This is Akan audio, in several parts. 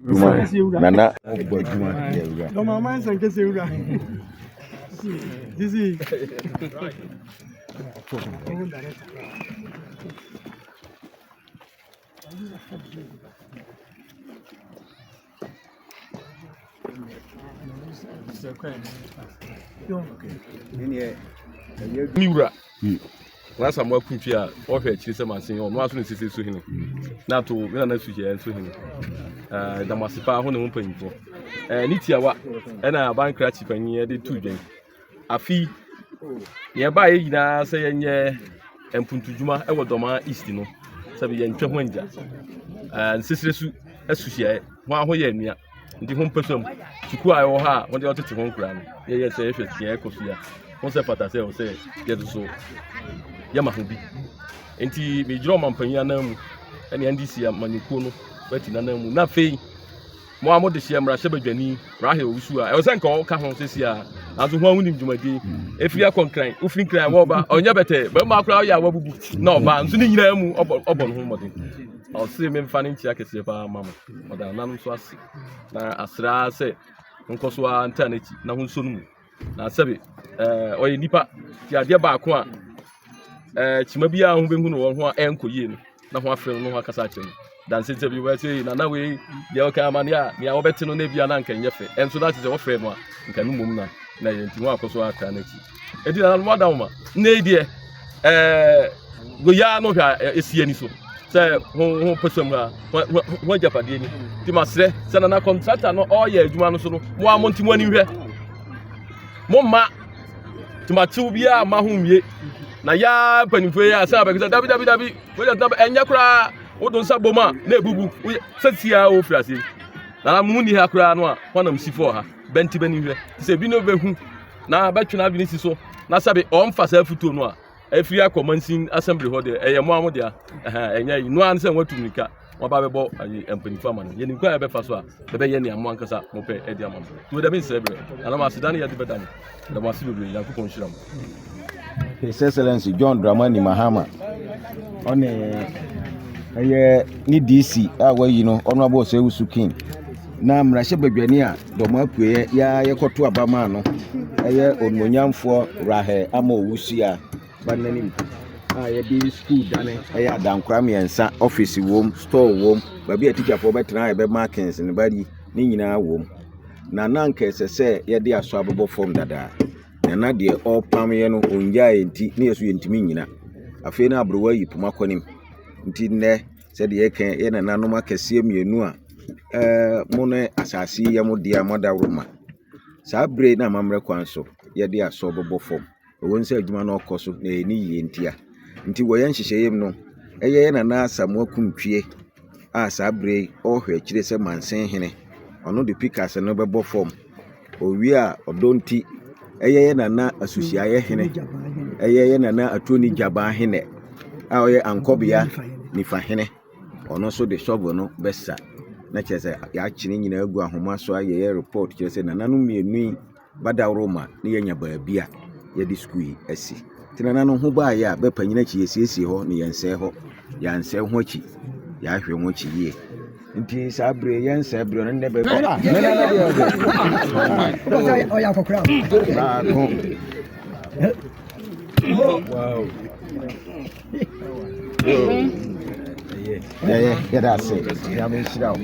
Nana Oboduma. No, my man's and kiss you. This is Miura. Last time I put here, or her chisel man saying, or no, as soon as him. Now to Milana Suji and Suhin. The Masipa, who no paying for. Nitiawa, and I bank cratchip and ye did 2 days. A fee nearby, now saying, yeah, and Puntujuma, Ewadoma East, you know, Sabi and Chawanja. And Sister Sushi, one way near the home person to cry or her when they ought to home cram. Yes, if it's here, Cosia. Once a patasel say, get so. Yamahubi. Enti me draw mampanya na mu ene ndisi amaniko no bati na mu na fei mo amode hia mra hye badwani rahe owusu a e wosan ka o ka ho sesi a azu ho awunim dwumadi efiri akonkran ufiri kran wo ba onya bete ba ma akra ya wabubu na oba nso ni nyina mu obon ho modin o se me mfa ne nchi akese pa mama oda nanum so ase na asra se nkoso a ntanechi na ho nso no mu na sebe oye nipa ti ade ba ko a chima bia ho behu no won ho enkoyie no na ho afre no ho akasa akyem dan sente bi we say na we de o ka amane a ne a wobeti no na bia na nkan yefe enso that is wo frɛ no a nkan no mom na yenti ho akoso aka na ki edi na no madam ma na edie go ya no hwa esie ni so say ho pesam ha ho japade ni ti masre say na contractor no all ya adwuma no so no mo amonti mo ani hwɛ mo ma ti ma tiw bia ma ho mie na ya panimfo ya sa ba kisa dabi we da enya kura wodon saboma na ebubu sasia o frase na muni ha kura no a honam sifo ha benti bani hwe se bi no behu na batwena bi ni si so na sabe o mfa sa futo no a afiri akomansin assembly ho de eye mo amode a enya yi no an se watumika mo ba bebo ayi empanimfo ama no ye ni kwa ya be fa so a be ye ne amo ankasa mo pe e di ama to da bin sebre ana ma sidani ya di bedani da ma sibe ya ku konshira mo. His Excellency John Dramani Mahama on a ni DC honorable Sewusu King na mrashe badwani a domo apue ya yekoto abama no onmonyamfo rahe ama owusia bananim ye bi school dane adankra miensa office wom store wom ba bi teacher for betra be markings ne bari ni nyina wom na nanka sese ye de aso abobɔ form dada na de all pamye no onja enti ne yeso yentimi nyina afei na abrowa yi puma konim nti ne se de yeke ye na nanom akese mienu a mo ne asasi ye mo dia modawroma sa bre na mamre kwanso ye de aso bobɔ form wonse adwuma na okoso na eni yi entia nti woyen hyehyeyem no ye na asamo akuntwie a sa bre o hwe kire se mansen hene ono de pikas no bebɔ form owi a odonti eye na asusia ye hene eye na atoni jaba hene a oye ankobia nifa hene ono so de shovel no besa na chese ya chine nyina agu ahoma so aye report chese na nanu mienu badawroma ne yenya baabia ye di school asi tinana no ho ba ya be panyina chi yesiesie ho ne yense ho ya nse ho chi ya hwe ho chi ye nti sabre yense bro ne be ko na o ya kokra wow yeah that's it ya me shira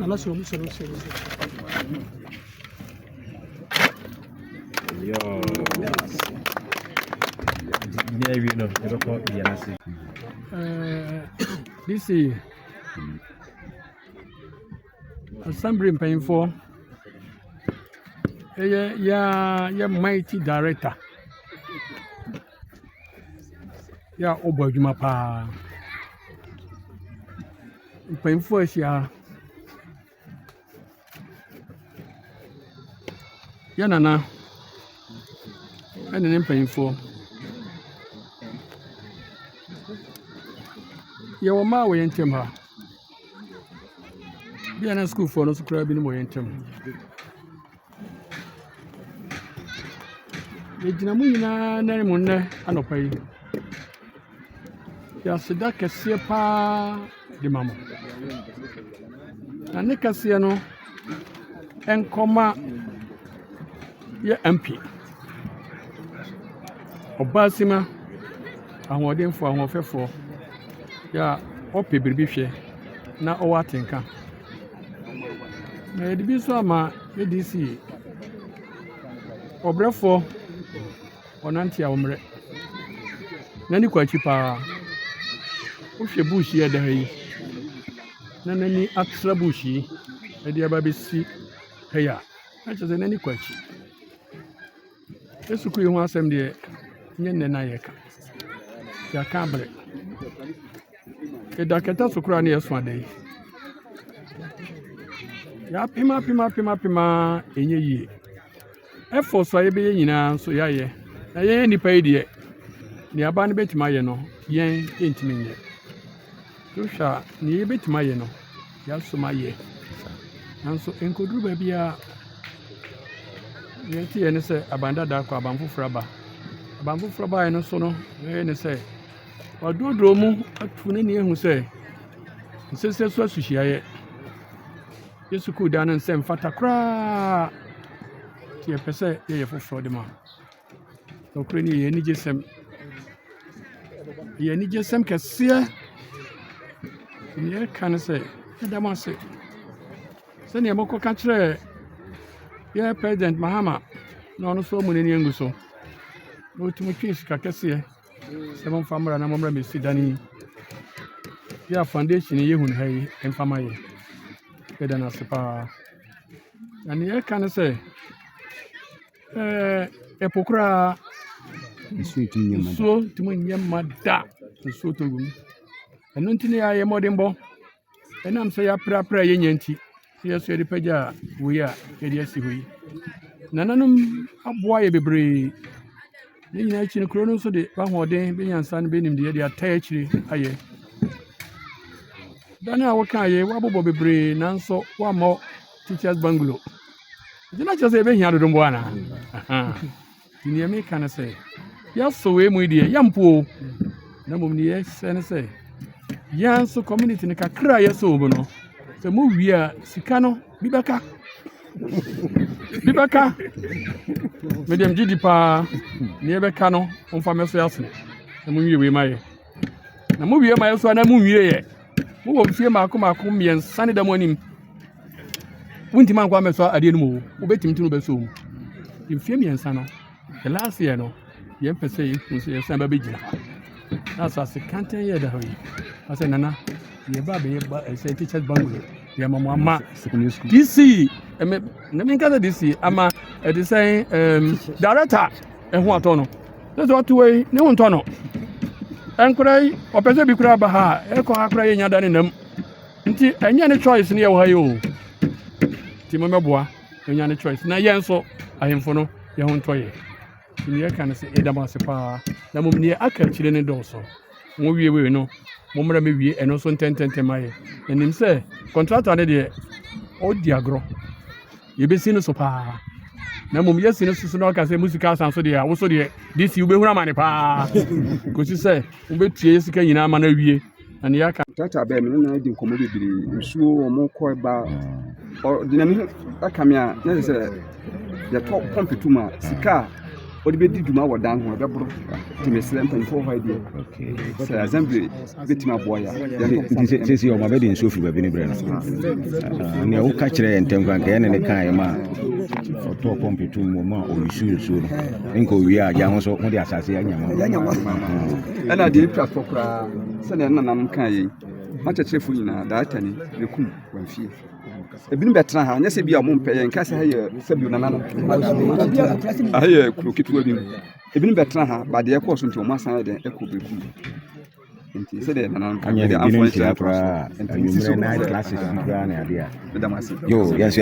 ala so yo yeah we know the report yanasi this is assembly painful ya mighty director ya obadwuma pa painful ya nana ene painful ya wo ma wo yentem ha bia na school for no so kra bi no wo yentem ejina mu nyina na mu nne anopa yi yɛaseda kɛseɛ paa de ma mo na ne kɛseɛ no ɛnkɔma yɛ MP Ɔbaasima ahoɔdenfoɔ ahoɔfɛfoɔ yɛ a ɔpɛ biribi hwɛ na ɔwɔ atenka na yɛde bi nso ama ADC ɔbrɛfoɔ ɔnante a ɔmmerɛ n'ani kɔ akyi paa wohwɛ bush yi ɛda ha yi na n'ani atra bush yi ɛde aba bɛsi ha yi a ɛkyerɛ sɛ n'ani kɔ akyi ɛsukuu yi ho asɛm deɛ nyɛ nnɛ na yɛka abrɛ ɛda kɛta so koraa ne yɛso ada yi yɛapema ɛnyɛ yie ɛfɔ so a yɛbɛyɛ nyinaa nso yɛayɛ na yɛyɛ nnipa yi deɛ nea aba no bɛtumi ayɛ no yɛn yɛntumi nyɛ wohwɛ a nea yɛbɛtumi ayɛ no yɛasom ayɛ nanso nkɔduru baabi a yɛnteɛ ne sɛ abandada kɔ aban foforɔ aba aban foforɔ baeɛ no so no yɛyɛ ne sɛ wadoodoo mu atu ne ne ɛhu sɛ nsɛsɛ so asuhyiaeɛ yɛsukuu da no nsɛ mfata koraa nti yɛpɛ sɛ yɛyɛ foforɔ de ma nokora ne yɛyɛ anigyesɛm kɛseɛ ne yɛka no sɛ yɛda m ase sɛnea mɔkɔka kyerɛ yɛ President Mahama na ɔno so ɔmu n'ani angu so na ɔtumi twe sika kɛseɛ sɛ momfa mmra na mommra mɛsi dane yi yɛ foundation yɛhu no ha yi mfama yɛ yɛda no ase paa na ne yɛka no sɛ ɛpo koraa nsuo tumi nyɛ ma da nsuo tɔgu mu ɛno nti ne yɛayɛ mmɔdenbɔ ɛnam sɛ yɛaprapra yɛnya nti yɛ so yɛde pagya a wei a yɛde asi hɔ yi nananom aboa yɛ bebree ne nyinaa akyi no kuro no nso de bahoɔden bɛnyansa no bɛnim de yɛde atae akyiri ayɛ da no a wokaeɛ woabobɔ bebree nanso woammɔ teachers bangalo gyina kyerɛ sɛ yɛbɛhia dodomboa anaa nti neɛ meka no sɛ yɛasɔ wei mu yi deɛ yɛmpoo na mmom ne yɛsɛ no sɛ yɛn nso community no kakra a yɛsɔ mu no sɛ mowie a sika no bi bɛka mede mgye di paa ne yɛbɛka no momfa mɛso yɛ asene na monwie wei ma yɛ na mowie ma yɛ so a na monwie yɛ mowɔ mfie maako mmiɛnsa ne da mu anim wontimi ankɔ amɛso adeɛ no mu wobɛtimi nti no wobɛsɔ mu mfie mmiɛnsa no the last year no yɛmpɛ sɛ yɛhu sɛ yɛsan bɛbɛgyina na asase kanten yɛ da hɔ yi asɛ nana yɛba bɛyɛ sɛ teachers bangalo yɛma mo ama DC na menka sɛ DC ama ɛde sɛ director ɛho atɔ no sɛ sɛ ɔto wei ne ho ntɔ no ɛnkora yi ɔpɛ sɛ bi koraa ba ha a ɛkɔ ha koraa yɛnya da ne nam nti ɛnyɛ ne choice ne yɛwɔ ha yi o nti momɛboa ɛnya ne choice na yɛn nso ahemfo no yɛho ntɔ yɛ nti yɛka no sɛ ɛda mo ase paa na mmom neɛ aka akyire ne dɔɔso mowie wei no mommra mɛwie ɛno nso ntɛntɛntɛm ayɛ anim sɛ contractor ne deɛ ɔdi agorɔ yɛbɛsi no so paa na mmom yɛsi no soso na ɔka sɛ musika asan so deɛ a wo so deɛ DC wobɛhunu ama ne paa kɔsi sɛ wobɛtue yɛ sika nyinaa ma no awie na ne yɛaka tata bɛɛ me no na di nkɔmmɔ bebree nsuo ɔmo kɔ ba ɔdinami aka me a na sɛ yɛtɔ pɔmpe tum a sika a ɔde bɛdi dwuma wɔ dan ho ɛbɛboro nti mesrɛ mpanimfoɔ hɔ deɛ sɛ assembly bɛtumi aboa yɛ sɛsi ɔma bɛde nsuo firi baabi ne berɛ no nea woka kyerɛ yɛ ntɛm kora nka ɛne ne kaeɛ ma a ɔtɔɔ pɔmpe tum mu ma ɔyusu nsuo no nka owie a gya ho so mode asase anyama ɛna deɛ ɛpira fɔ koraa sɛdeɛ nanam kaa yɛi makyɛkyerɛfoɔ nyinaa daata ne bɛkum wamfie ebinom bɛtena ha nyɛ sɛ bi a ɔmo mpɛ yɛn nka sɛ ha yɛ sɛbio nana no ha yɛ kuro ketewa bi mu ebinom bɛtena ha badeɛ kɔɔ so nti ɔmo asan yɛ dɛn ɛkɔ bɛkum nti sɛdeɛ nana no anyɛ de binom ntia koraa anwummerɛ night classes bi koraa ne adeɛ a medam ase yo yɛnso